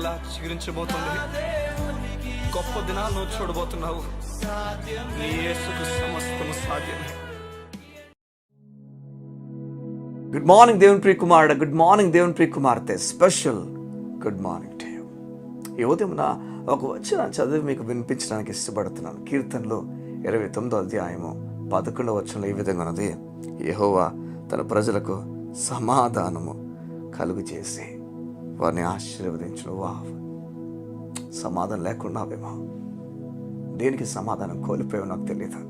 మరలా చిగురించబోతుంది. గొప్ప దినాలను చూడబోతున్నావు. నీ యేసుకు సమస్తము సాధ్యమే. గుడ్ మార్నింగ్ దేవుని ప్రియ కుమారుడు, గుడ్ మార్నింగ్ దేవుని ప్రియ కుమార్తె, special good morning to you. ఈ ఉదయం ఒక వచనం చదివి మీకు వినిపించడానికి ఇష్టపడుతున్నాను. కీర్తనలు 29వ అధ్యాయము 11వ వచనంలో ఈ విధంగా ఉన్నది, యెహోవా తన ప్రజలకు సమాధానము కలుగు చేసి వారిని ఆశీర్వదించును. సమాధానం లేకున్నావేమో, దేనికి సమాధానం కోల్పోయావో నాకు తెలియదు.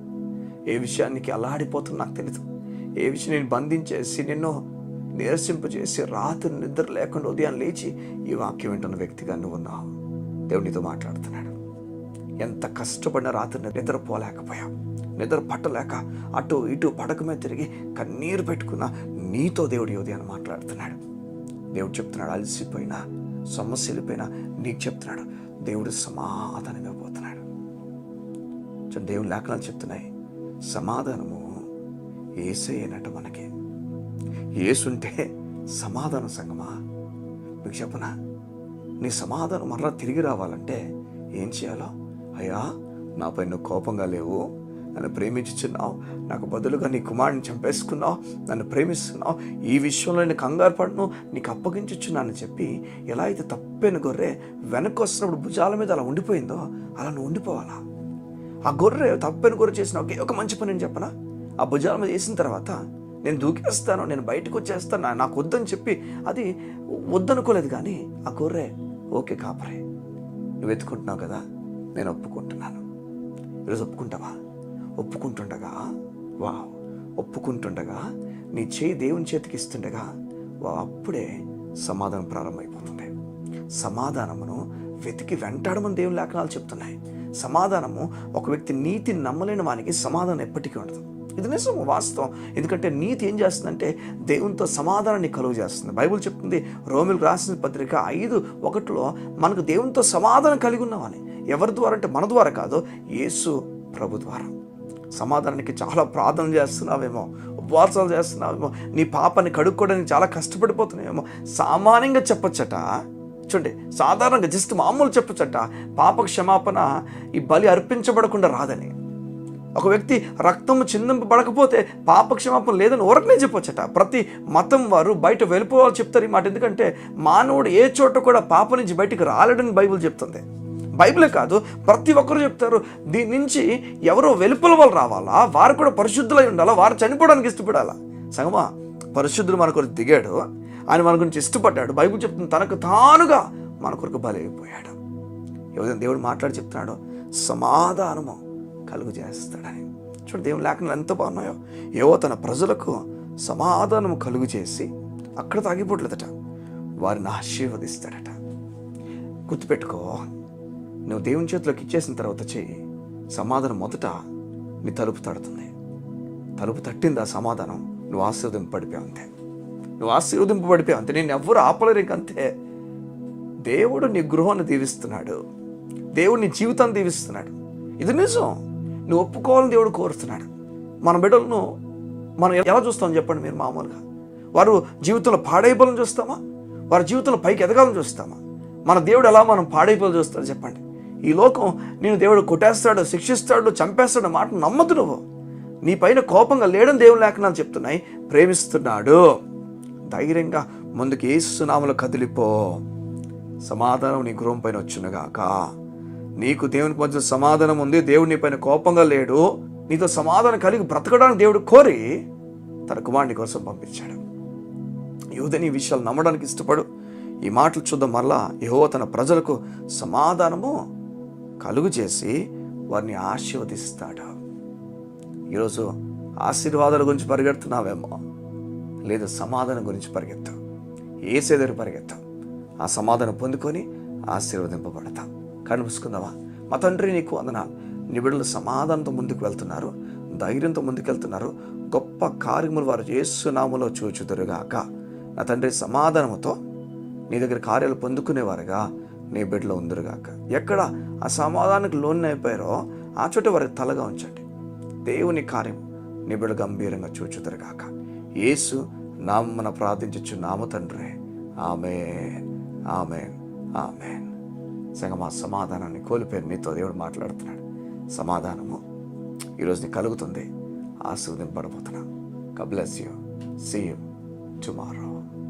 ఏ విషయానికి అల్లాడిపోతున్నా నాకు తెలియదు. ఏ విషయం నేను బంధించేసి నిన్ను నీరసింపజేసి రాత్రి నిద్ర లేకుండా ఉదయం లేచి ఈ వాక్యం వింటున్న వ్యక్తిగా నువ్వు ఉన్నావు. దేవునితో మాట్లాడుతున్నాడు. ఎంత కష్టపడిన రాత్రి నిద్రపోలేకపోయావు, నిద్ర పట్టలేక అటు ఇటు పడక మీద తిరిగి కన్నీరు పెట్టుకున్న నీతో దేవుడి ఉదయాన్ని మాట్లాడుతున్నాడు. దేవుడు చెప్తున్నాడు, అలసిపోయినా సమస్యలపైనా నీకు చెప్తున్నాడు. దేవుడు సమాధానం ఇవ్వబోతున్నాడు. దేవుని లేఖనాలు చెప్తున్నాయి, సమాధానము యేసయ్యేనట. మనకి యేసుంటే సమాధానం. సంగమా, మీకు చెప్పనా, నీ సమాధానం మరలా తిరిగి రావాలంటే ఏం చేయాలో? అయ్యా, నాపై నువ్వు కోపంగా లేవు, నన్ను ప్రేమించుచున్నావు, నాకు బదులుగా నీ కుమారుని చంపేసుకున్నావు, నన్ను ప్రేమిస్తున్నావు, ఈ విషయంలో నేను కంగారు పడను, నీకు అప్పగించుచున్నానని చెప్పి ఎలా అయితే తప్పైన గొర్రె వెనక్కి వస్తున్నప్పుడు భుజాల మీద అలా ఉండిపోయిందో అలా నువ్వు ఉండిపోవాలా. ఆ గొర్రె తప్పైన గొర్రె చేసిన ఒక మంచి పని నేను చెప్పనా, ఆ భుజాల మీద వేసిన తర్వాత నేను దూకేస్తాను, నేను బయటకు వచ్చేస్తాను, నాకు వద్దని చెప్పి అది వద్దనుకోలేదు. కానీ ఆ గొర్రె ఓకే కాపరే, నువ్వు వెతుకుంటున్నావు కదా, నేను ఒప్పుకుంటున్నాను. ఈరోజు ఒప్పుకుంటావా? ఒప్పుకుంటుండగా నీ చేయి దేవుని చేతికి ఇస్తుండగా అప్పుడే సమాధానం ప్రారంభమైపోతుంది. సమాధానమును వెతికి వెంటాడమని దేవుని లేఖనాలు చెప్తున్నాయి. సమాధానము, ఒక వ్యక్తి నీతిని నమ్మలేని వానికి సమాధానం ఎప్పటికీ ఉండదు. ఇది నిజం, వాస్తవం. ఎందుకంటే నీతి ఏం చేస్తుందంటే దేవునితో సమాధానాన్ని కలుగు చేస్తుంది. బైబిల్ చెప్తుంది, రోమిలకు రాసిన పత్రిక 5:1 మనకు దేవునితో సమాధానం కలిగి ఉన్నామని. ఎవరి ద్వారా అంటే మన ద్వారా కాదు, యేసు ప్రభు ద్వారా. సమాధానానికి చాలా ప్రార్థన చేస్తున్నావేమో, ఉపవాసాలు చేస్తున్నావేమో, నీ పాపాన్ని కడుక్కోవడానికి చాలా కష్టపడిపోతున్నావేమో. సామాన్యంగా చెప్పొచ్చట, చూడండి, సాధారణంగా జస్ట్ మామూలు చెప్పొచ్చట, పాప క్షమాపణ ఈ బలి అర్పించబడకుండా రాదని. ఒక వ్యక్తి రక్తము చిందింపబడకపోతే పాప క్షమాపణ లేదని ఊరకనే చెప్పొచ్చట. ప్రతి మతం వారు బయట వెళ్ళిపోవాలి చెప్తారు ఈ మాట. ఎందుకంటే మానవుడు ఏ చోట కూడా పాప నుంచి బయటికి రాలేడని బైబిల్ చెప్తుంది. బైబిలే కాదు, ప్రతి ఒక్కరు చెప్తారు. దీని నుంచి ఎవరో వెలుపల వాళ్ళు రావాలా, వారు కూడా పరిశుద్ధులై ఉండాలా, వారు చనిపోవడానికి ఇష్టపడాలా. సంగమా, పరిశుద్ధుడు మన కొరకు దిగాడు, ఆయన మన గురించి ఇష్టపడ్డాడు. బైబిల్ చెప్తుంది, తనకు తానుగా మన కొరకు బలైపోయాడు. ఎవరైనా దేవుడు మాట్లాడి చెప్తున్నాడు, సమాధానము కలుగు చేస్తాడని. చూడండి, దేవుని లేఖనాలు ఎంత బాగున్నాయో. ఏవో తన ప్రజలకు సమాధానము కలుగు చేసి అక్కడ తాగిపోట్లేదట, వారిని ఆశీర్వదిస్తాడట. గుర్తుపెట్టుకో, నువ్వు దేవుని చేతిలోకి ఇచ్చేసిన తర్వాత చెయ్యి, సమాధానం మొదట నీ తలుపు తడుతుంది. తలుపు తట్టింది ఆ సమాధానం, నువ్వు ఆశీర్వదింపబడిపోయావు అంతే. నేను ఎవ్వరు ఆపలేరు ఇంకంతే. దేవుడు నీ గృహాన్ని దీవిస్తున్నాడు, దేవుడు నీ జీవితాన్ని దీవిస్తున్నాడు. ఇది నిజం. నువ్వు ఒప్పుకోవాలని దేవుడు కోరుతున్నాడు. మన బిడ్డలను మనం ఎలా చూస్తామని చెప్పండి మీరు? మామూలుగా వారు జీవితంలో పాడైపోవాలని చూస్తామా? వారి జీవితంలో పైకి ఎదగాలని చూస్తామా? మన దేవుడు ఎలా మనం పాడైపోవాలని చూస్తాడు చెప్పండి? ఈ లోకం నేను దేవుడు కొట్టేస్తాడు, శిక్షిస్తాడు, చంపేస్తాడు మాట నమ్మద్దు. నువ్వు నీ పైన కోపంగా లేడని దేవుని లేఖనాలు చెప్తున్నాయి. ప్రేమిస్తున్నాడు. ధైర్యంగా ముందుకు యేసు నామములో కదిలిపో. సమాధానం నీ గృహం పైన వచ్చునుగాక. నీకు దేవునికి మధ్య సమాధానం ఉంది. దేవుడు నీ పైన కోపంగా లేడు. నీతో సమాధానం కలిగి బ్రతకడానికి దేవుడు కోరి తన కుమారుని కోసం పంపించాడు. యూదని ఈ విషయాలు నమ్మడానికి ఇష్టపడు. ఈ మాటలు చూద్దాం మరలా. యెహోవా తన ప్రజలకు సమాధానము కలుగు చేసి వారిని ఆశీర్వదిస్తాడు. ఈరోజు ఆశీర్వాదాల గురించి పరిగెడుతున్నావేమో, లేదా సమాధానం గురించి పరిగెత్తావు. యేసే దగ్గర పరిగెత్తావు. ఆ సమాధానం పొందుకొని ఆశీర్వదింపబడతాం. కళ్ళు మూసుకుందామా? మా తండ్రి, నీకు వందనాలు. నీ బిడ్డలు సమాధానంతో ముందుకు వెళ్తున్నారు, ధైర్యంతో ముందుకు వెళ్తున్నారు. గొప్ప కార్యములు వారు యేసు నామములో చూచుదురుగాక. నా తండ్రి, సమాధానముతో నీ దగ్గర కార్యాలు పొందుకునేవారుగా నీ బిడ్డలో ఉందరుగాక. ఎక్కడ ఆ సమాధానానికి లోనైపోయారో ఆ చోట వారికి తలగా ఉంచండి. దేవుని కార్యం నీ బిడ్డలు గంభీరంగా చూచుదురుగాక. యేసు నామమున ప్రార్థించుచు నామ తండ్రి. ఆమేన్, ఆమేన్, ఆమేన్. సంగమా, సమాధానాన్ని కోల్పోయారు. మీతో దేవుడు మాట్లాడుతున్నాడు. సమాధానము ఈరోజు నీకు కలుగుతుంది. ఆశీర్వదింపబడబోతున్నా. God bless you. See you tomorrow.